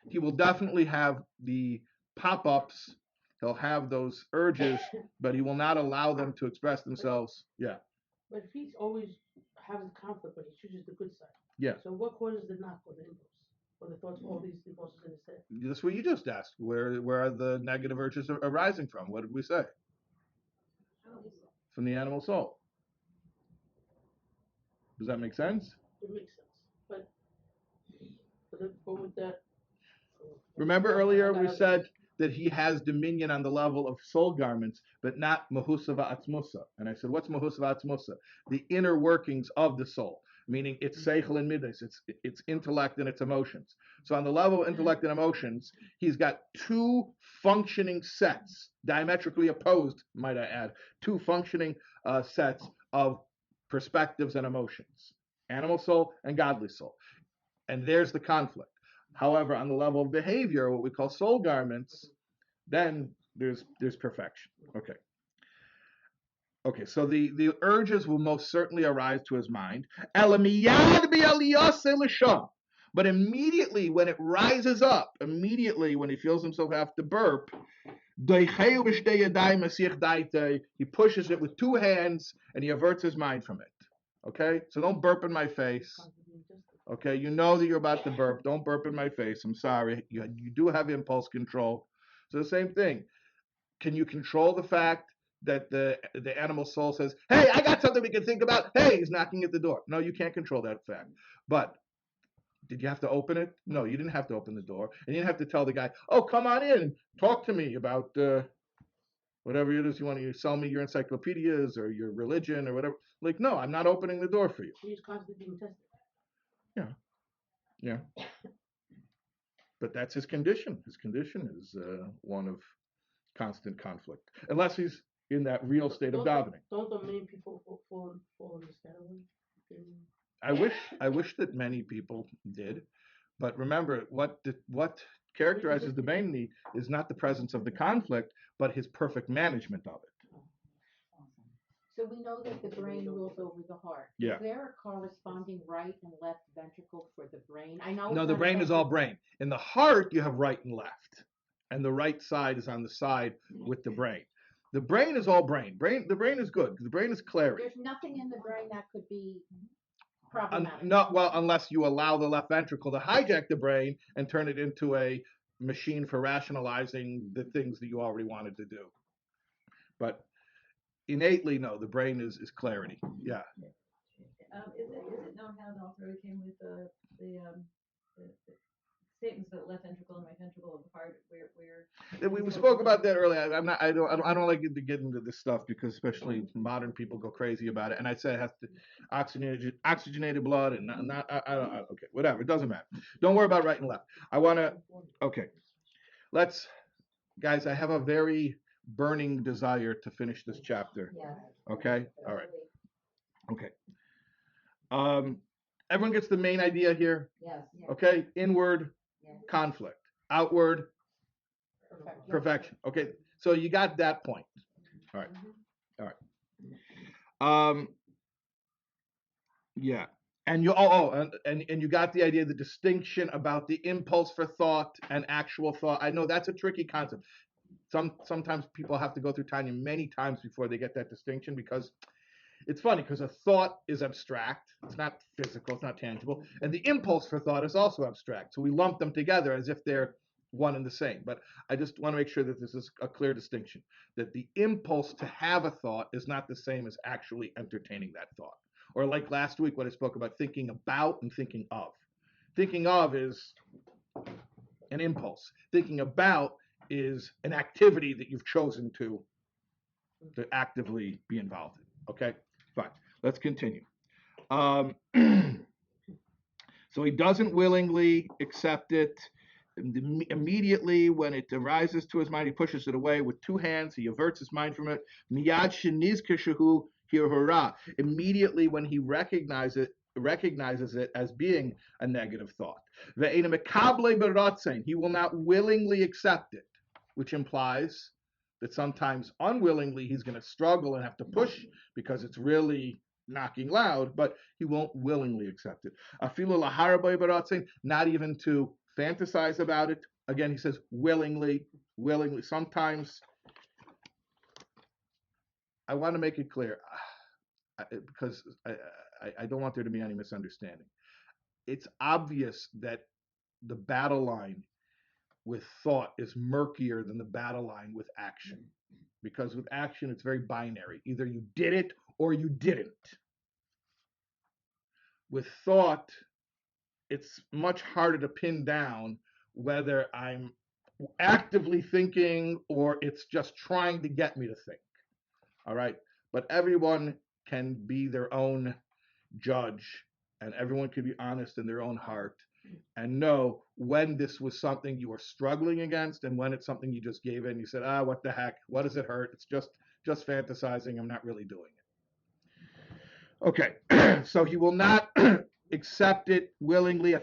Speaker 1: he will definitely have the pop-ups. He'll have those urges, but he will not allow them to express themselves. Yeah.
Speaker 4: But if he's always having conflict, but he chooses the good side.
Speaker 1: Yeah.
Speaker 4: So what causes the knock or the impulse? Or the thoughts, all these impulses in his head?
Speaker 1: That's what you just asked. Where are the negative urges arising from? What did we say? From the animal soul. Does that make sense?
Speaker 4: It makes sense. But with that.
Speaker 1: Remember earlier we said that he has dominion on the level of soul garments, but not mahusava atzmusa. And I said, what's mahusava atzmusa? The inner workings of the soul, meaning it's seichel and midas, it's intellect and its emotions. So on the level of intellect and emotions, he's got two functioning sets, diametrically opposed, might I add, two functioning sets of perspectives and emotions, animal soul and godly soul. And there's the conflict. However, on the level of behavior, what we call soul garments, then there's perfection. Okay, so the urges will most certainly arise to his mind. But immediately when it rises up, immediately when he feels himself have to burp, he pushes it with two hands and he averts his mind from it. Okay, so don't burp in my face. Okay, you know that you're about to burp. Don't burp in my face. I'm sorry. You do have impulse control. So the same thing. Can you control the fact that the animal soul says, hey, I got something we can think about. Hey, he's knocking at the door. No, you can't control that fact. But did you have to open it? No, you didn't have to open the door. And you didn't have to tell the guy, oh, come on in. Talk to me about whatever it is you want to sell me your encyclopedias or your religion or whatever. Like, no, I'm not opening the door for you.
Speaker 4: He's constantly being tested.
Speaker 1: Yeah. But that's his condition. His condition is one of constant conflict, unless he's in that real state of davening.
Speaker 4: Don't the main people fall in this category?
Speaker 1: I wish that many people did, but remember what characterizes the Beinoni is not the presence of the conflict, but his perfect management of it.
Speaker 7: So we know that the brain rules over the heart.
Speaker 1: Yeah.
Speaker 7: Is there a corresponding right and left ventricle for the brain? I know.
Speaker 1: No, the brain is all brain. In the heart, you have right and left, and the right side is on the side with the brain. The brain is all brain. The brain is good. The brain is clarity.
Speaker 7: There's nothing in the brain that could be problematic.
Speaker 1: Unless you allow the left ventricle to hijack the brain and turn it into a machine for rationalizing the things that you already wanted to do. But innately, no, the brain is clarity. Yeah.
Speaker 5: Is it known how the Alter came with the statements about left ventricle and right ventricle of the heart, where
Speaker 1: we spoke about that earlier. I don't like to get into this stuff because especially modern people go crazy about it. And I said it has to oxygenated blood and not I don't okay, whatever. It doesn't matter. Don't worry about right and left. Guys, I have a very burning desire to finish this chapter.
Speaker 5: Yeah.
Speaker 1: Okay? All right. Okay. Everyone gets the main idea here?
Speaker 5: Yes.
Speaker 1: Okay? Inward conflict. Outward perfection. Okay. So you got that point. All right. All right. Yeah. And you got the idea, the distinction about the impulse for thought and actual thought. I know that's a tricky concept. Sometimes people have to go through Tanya many times before they get that distinction, because it's funny, because a thought is abstract. It's not physical, it's not tangible. And the impulse for thought is also abstract. So we lump them together as if they're one and the same. But I just want to make sure that this is a clear distinction, that the impulse to have a thought is not the same as actually entertaining that thought. Or like last week when I spoke about thinking about and thinking of. Thinking of is an impulse. Thinking about is an activity that you've chosen to actively be involved in. Okay, fine. Let's continue. So he doesn't willingly accept it. Immediately when it arises to his mind, he pushes it away with two hands. He averts his mind from it. Miyad shenizkeshehu hirhura. Immediately when he recognizes it as being a negative thought. He will not willingly accept it, which implies that sometimes unwillingly he's going to struggle and have to push because it's really knocking loud, but he won't willingly accept it. Not even to fantasize about it. Again, he says willingly. Sometimes I want to make it clear, because I don't want there to be any misunderstanding. It's obvious that the battle line with thought is murkier than the battle line with action. Because with action, it's very binary. Either you did it or you didn't. With thought, it's much harder to pin down whether I'm actively thinking or it's just trying to get me to think. All right? But everyone can be their own judge, and everyone can be honest in their own heart and know when this was something you were struggling against and when it's something you just gave in. You said, what the heck? What does it hurt? It's just fantasizing. I'm not really doing it. Okay, so he will not accept it willingly.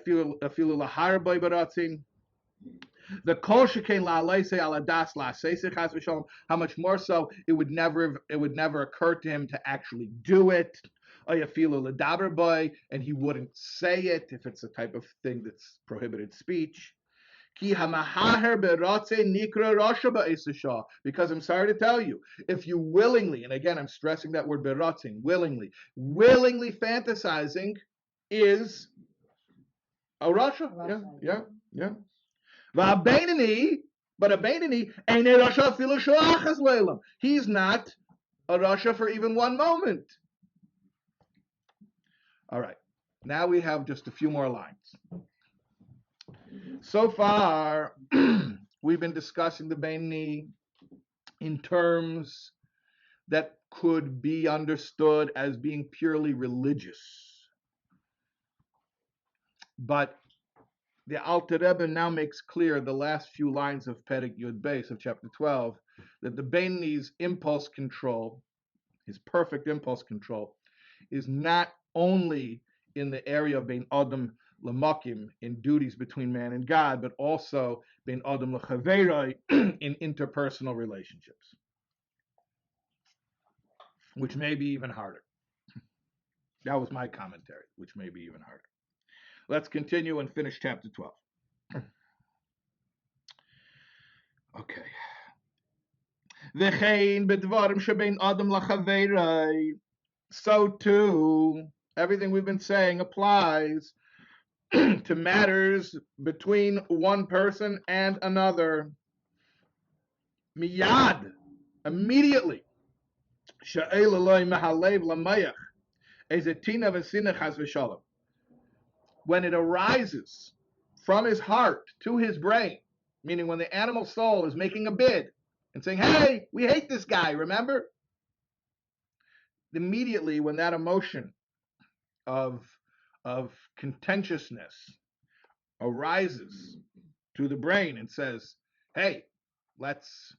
Speaker 1: The kol shekain la'aleisei aladas la'aseisei chas v'shalom. How much more so it would never occur to him to actually do it. And he wouldn't say it if it's a type of thing that's prohibited speech. Because I'm sorry to tell you, if you willingly, and again I'm stressing that word berotzin, willingly fantasizing is a rasha. Yeah. Beinoni, but a bainoni ain't a rasha filu shoachas leilam. He's not a rasha for even one moment. All right, now we have just a few more lines. So far, we've been discussing the Beinoni in terms that could be understood as being purely religious. But the Alter Rebbe now makes clear the last few lines of Perek Yud Beis of chapter 12, that the Beinoni's impulse control, his perfect impulse control, is not only in the area of Bein Adam L'Makim, in duties between man and God, but also Bein Adam L'Chaveroi, in interpersonal relationships, which may be even harder. That was my commentary, which may be even harder. Let's continue and finish chapter 12. Okay. V'chein b'dvarim shebein Adam L'Chaveroi. So too, everything we've been saying applies to matters between one person and another. Miyad, immediately. When it arises from his heart to his brain, meaning when the animal soul is making a bid and saying, hey, we hate this guy, remember? Immediately when that emotion of contentiousness arises to the brain and says, hey, let's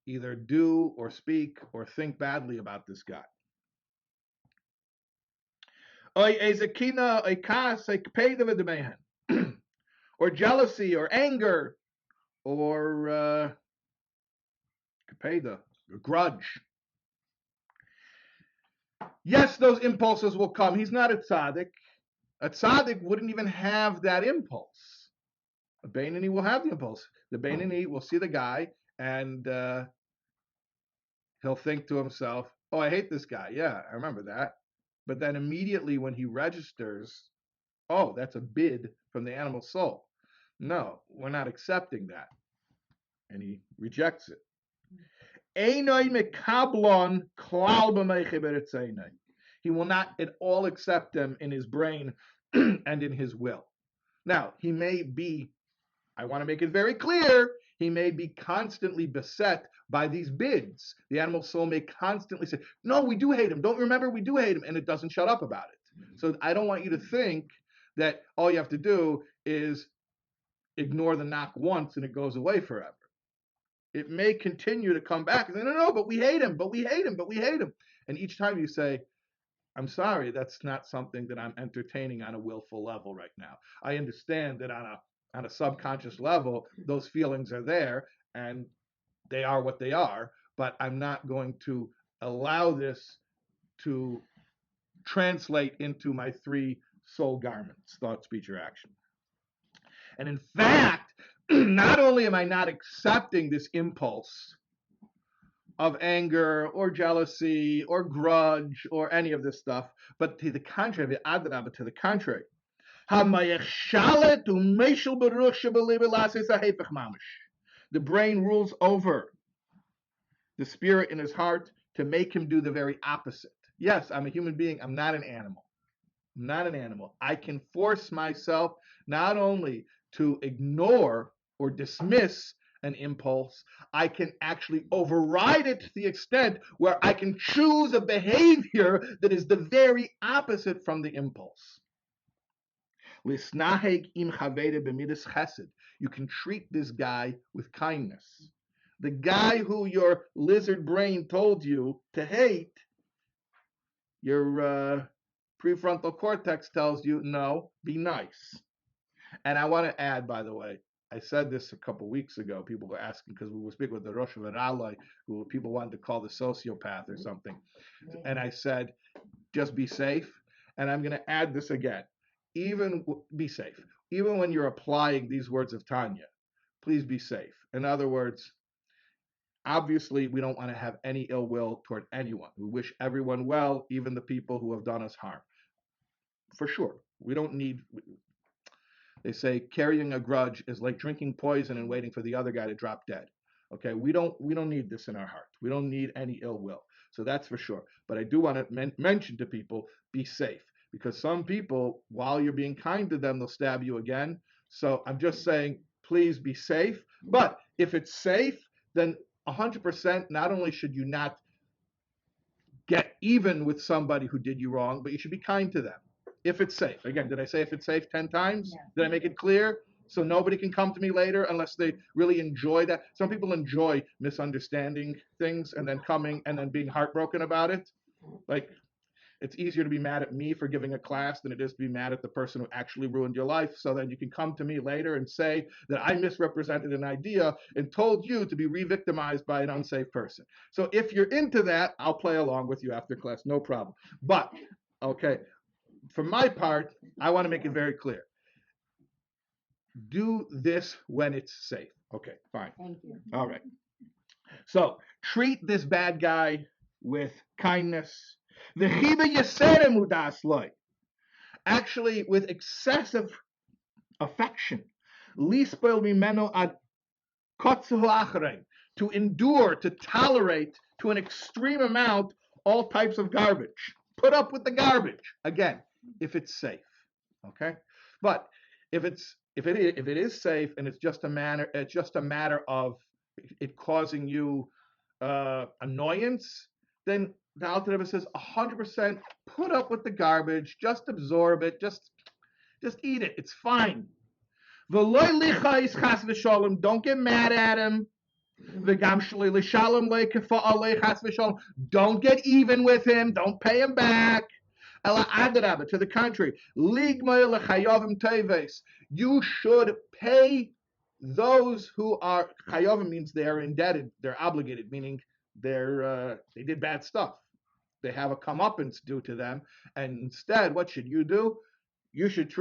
Speaker 1: either do or speak or think badly about this guy. Or jealousy or anger or grudge. Yes, those impulses will come. He's not a tzaddik. A tzaddik wouldn't even have that impulse. A bainoni will have the impulse. The bainoni will see the guy and he'll think to himself, oh, I hate this guy. Yeah, I remember that. But then immediately when he registers, oh, that's a bid from the animal soul. No, we're not accepting that. And he rejects it. He will not at all accept them in his brain and in his will. Now, he may be, I want to make it very clear, he may be constantly beset by these bids. The animal soul may constantly say, no, we do hate him. Don't remember, we do hate him. And it doesn't shut up about it. So I don't want you to think that all you have to do is ignore the knock once and it goes away forever. It may continue to come back and say, no, but we hate him, but we hate him, but we hate him. And each time you say, I'm sorry, that's not something that I'm entertaining on a willful level right now. I understand that on a subconscious level, those feelings are there and they are what they are, but I'm not going to allow this to translate into my three soul garments, thought, speech, or action. And in fact, not only am I not accepting this impulse of anger or jealousy or grudge or any of this stuff, but to the contrary, to the contrary. The brain rules over the spirit in his heart to make him do the very opposite. Yes, I'm a human being. I'm not an animal. I'm not an animal. I can force myself not only to ignore or dismiss an impulse, I can actually override it to the extent where I can choose a behavior that is the very opposite from the impulse. You can treat this guy with kindness. The guy who your lizard brain told you to hate, your prefrontal cortex tells you, no, be nice. And I want to add, by the way, I said this a couple weeks ago. People were asking because we were speaking with the Rosh Hashanah, who people wanted to call the sociopath or something. And I said, just be safe. And I'm going to add this again. Be safe. Even when you're applying these words of Tanya, please be safe. In other words, obviously, we don't want to have any ill will toward anyone. We wish everyone well, even the people who have done us harm. For sure. We don't need... They say carrying a grudge is like drinking poison and waiting for the other guy to drop dead. Okay, we don't need this in our heart. We don't need any ill will. So that's for sure. But I do want to mention to people, be safe. Because some people, while you're being kind to them, they'll stab you again. So I'm just saying, please be safe. But if it's safe, then 100%, not only should you not get even with somebody who did you wrong, but you should be kind to them. If it's safe. Again, did I say if it's safe 10 times? Yeah. Did I make it clear? So nobody can come to me later unless they really enjoy that. Some people enjoy misunderstanding things and then coming and then being heartbroken about it. Like, it's easier to be mad at me for giving a class than it is to be mad at the person who actually ruined your life. So then you can come to me later and say that I misrepresented an idea and told you to be re-victimized by an unsafe person. So if you're into that, I'll play along with you after class, no problem. But, okay. For my part, I want to make it very clear. Do this when it's safe. Okay, fine.
Speaker 7: Thank you.
Speaker 1: All right. So treat this bad guy with kindness. Actually, with excessive affection. To endure, to tolerate to an extreme amount all types of garbage. Put up with the garbage. Again, if it's safe, okay. But if it is safe and it's just a matter of it causing you annoyance, then the Alter Rebbe says 100% put up with the garbage, just absorb it, just eat it. It's fine. Don't get mad at him. Don't get even with him. Don't pay him back. To the contrary, you should pay those who are chayovim, means they are indebted, they're obligated, meaning they did bad stuff. they have a comeuppance due to them. And instead, what should you do? You should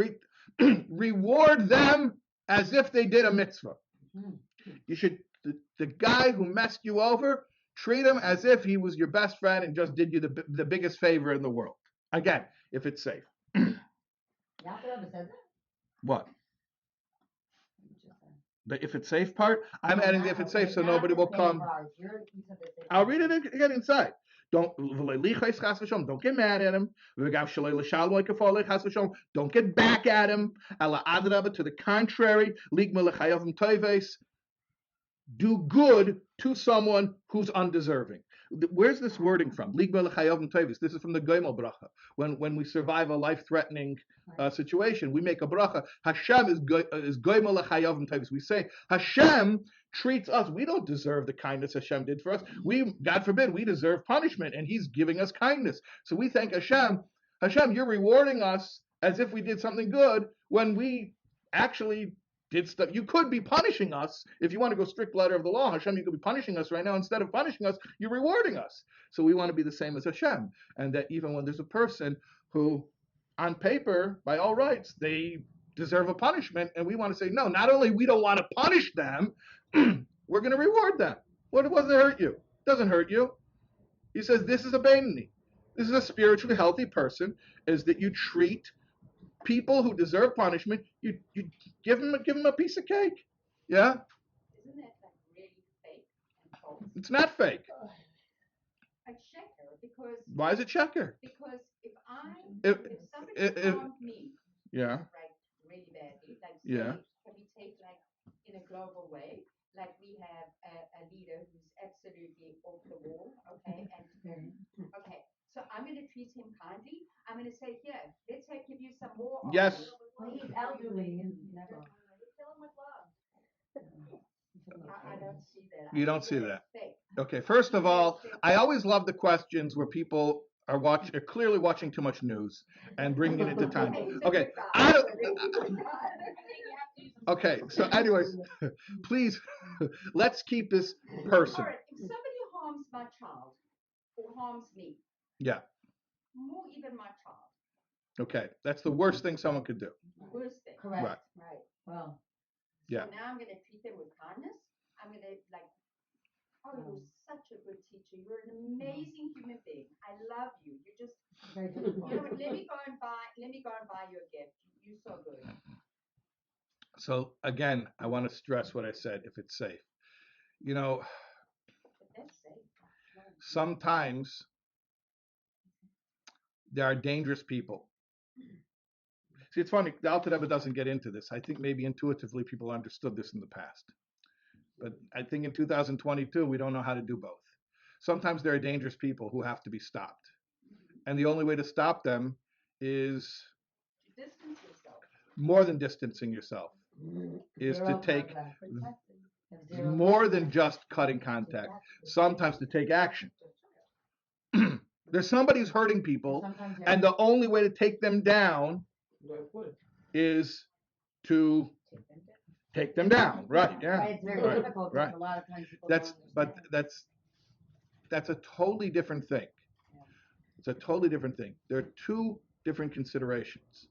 Speaker 1: reward them as if they did a mitzvah. You should, the guy who messed you over, treat him as if he was your best friend and just did you the biggest favor in the world. Again, if it's safe. What? The if it's safe part? I'm adding the if it's safe so nobody will come. I'll read it again inside. Don't get mad at him. Don't get back at him. To the contrary, do good to someone who's undeserving. Where's this wording from? This is from the Goimel bracha. When we survive a life-threatening situation, we make a bracha. Hashem is Goimel l'chayavim tevis. We say Hashem treats us. We don't deserve the kindness Hashem did for us. God forbid, we deserve punishment, and He's giving us kindness. So we thank Hashem. Hashem, you're rewarding us as if we did something good when we actually did stuff. You could be punishing us if you want to go strict letter of the law. Hashem, you could be punishing us right now. Instead of punishing us, you're rewarding us. So we want to be the same as Hashem. And that even when there's a person who, on paper, by all rights, they deserve a punishment, and we want to say, no, not only we don't want to punish them, we're going to reward them. What doesn't hurt you? Doesn't hurt you. He says this is a bainoni. This is a spiritually healthy person, is that you treat people who deserve punishment, you give them a piece of cake. Yeah?
Speaker 2: Isn't that like really fake and false?
Speaker 1: It's not fake.
Speaker 2: Like sheker, because
Speaker 1: Why is it sheker?
Speaker 2: because if
Speaker 1: If-
Speaker 2: somebody harmed me,
Speaker 1: Yeah.
Speaker 2: like really badly, like
Speaker 1: Yeah.
Speaker 2: can we take like in a global way, like we have a leader who's absolutely off the wall, okay, and okay, so I'm going to treat him kindly. I'm going to say, here, let's give you some more.
Speaker 1: Yes.
Speaker 5: Well, he's elderly and never.
Speaker 2: Kill him with love. I don't see that.
Speaker 1: You
Speaker 2: I
Speaker 1: don't
Speaker 2: see
Speaker 1: see that.
Speaker 2: fake.
Speaker 1: Okay, first of all, I always love the questions where people are clearly watching too much news and bringing it into time. Okay, okay, so anyways, please, let's keep this
Speaker 2: All
Speaker 1: person.
Speaker 2: right, if somebody harms my child or harms me,
Speaker 1: Yeah,
Speaker 2: more even my child,
Speaker 1: okay, that's the worst thing someone could do.
Speaker 2: worst thing.
Speaker 5: Correct.
Speaker 1: Right.
Speaker 2: Right.
Speaker 5: Well,
Speaker 1: Yeah.
Speaker 2: So now I'm going to treat them with kindness. I'm going to like, oh, you're such a good teacher. You're an amazing human being. I love you. You just,
Speaker 5: very
Speaker 2: you
Speaker 5: difficult.
Speaker 2: know what? Let me go and buy you a gift. You're so good.
Speaker 1: So again, I want to stress what I said, if it's safe. You know,
Speaker 2: But that's safe.
Speaker 1: sometimes there are dangerous people. See, it's funny, the Alter Rebbe doesn't get into this. I think maybe intuitively people understood this in the past. But I think in 2022, we don't know how to do both. Sometimes there are dangerous people who have to be stopped. And the only way to stop them is
Speaker 2: Distance yourself.
Speaker 1: more than distancing yourself, is to take more than just cutting contact, sometimes to take action. There's somebody who's hurting people, and the only way to take them down is to take them down. Right, yeah.
Speaker 5: Right, it's very
Speaker 1: Right,
Speaker 5: difficult
Speaker 1: right.
Speaker 5: because a lot of times people
Speaker 1: That's
Speaker 5: don't understand.
Speaker 1: that's a totally different thing. It's a totally different thing. There are two different considerations.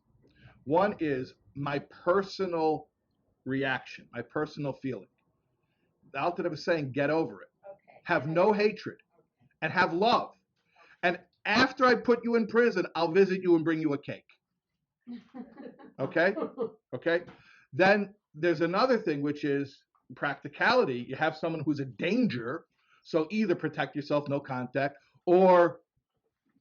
Speaker 1: One is my personal reaction, my personal feeling. The Alter Rebbe is saying, get over it.
Speaker 2: Okay.
Speaker 1: Have no hatred, and have love. And after I put you in prison, I'll visit you and bring you a cake. Okay? Okay? Then there's another thing, which is practicality. You have someone who's a danger, so either protect yourself, no contact, or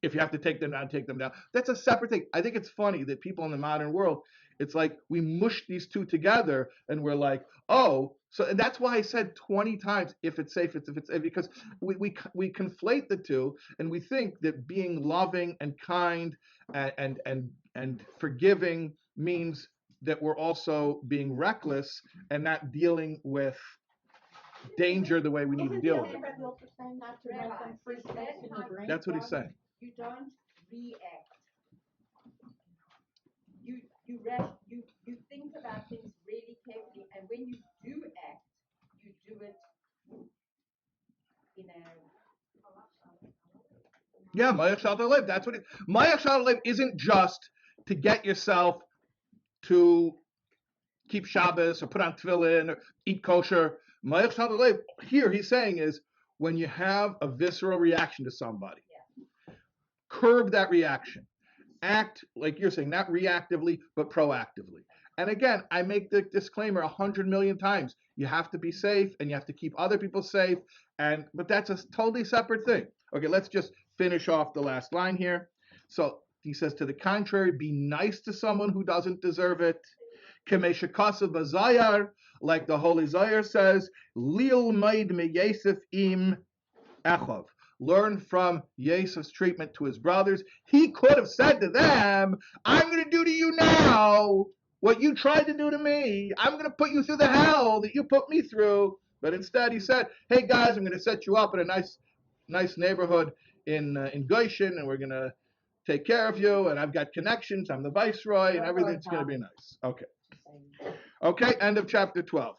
Speaker 1: if you have to take them down, take them down. That's a separate thing. I think it's funny that people in the modern world, it's like we mush these two together and we're like, oh, so and that's why I said 20 times, if it's safe, if it's safe, because we conflate the two and we think that being loving and kind and forgiving means that we're also being reckless and not dealing with danger the way we need to deal with it.
Speaker 7: Not to let them freeze space in your brain.
Speaker 1: That's what he's saying.
Speaker 2: You don't react. You think about things really carefully, and when you do act, you do it in a
Speaker 1: Yeah, Mayach Shalta Lev. That's what it. Mayach Shalta Lev isn't just to get yourself to keep Shabbos or put on tefillin or eat kosher. Mayach Shalta Lev. Here he's saying is when you have a visceral reaction to somebody, curb that reaction. Act like you're saying, not reactively but proactively. And again, I make the disclaimer 100 million times. You have to be safe and you have to keep other people safe. But that's a totally separate thing. Okay, let's just finish off the last line here. So he says, to the contrary, be nice to someone who doesn't deserve it. Like the Holy Zayar says, Lil maid me Yosef im Echov. Learn from Yosef's treatment to his brothers. He could have said to them, I'm going to do to you now what you tried to do to me. I'm going to put you through the hell that you put me through. But instead he said, hey guys, I'm going to set you up in a nice neighborhood in Goshen, and we're going to take care of you, and I've got connections. I'm the viceroy, and everything's going to be nice. Okay. Okay, end of chapter 12.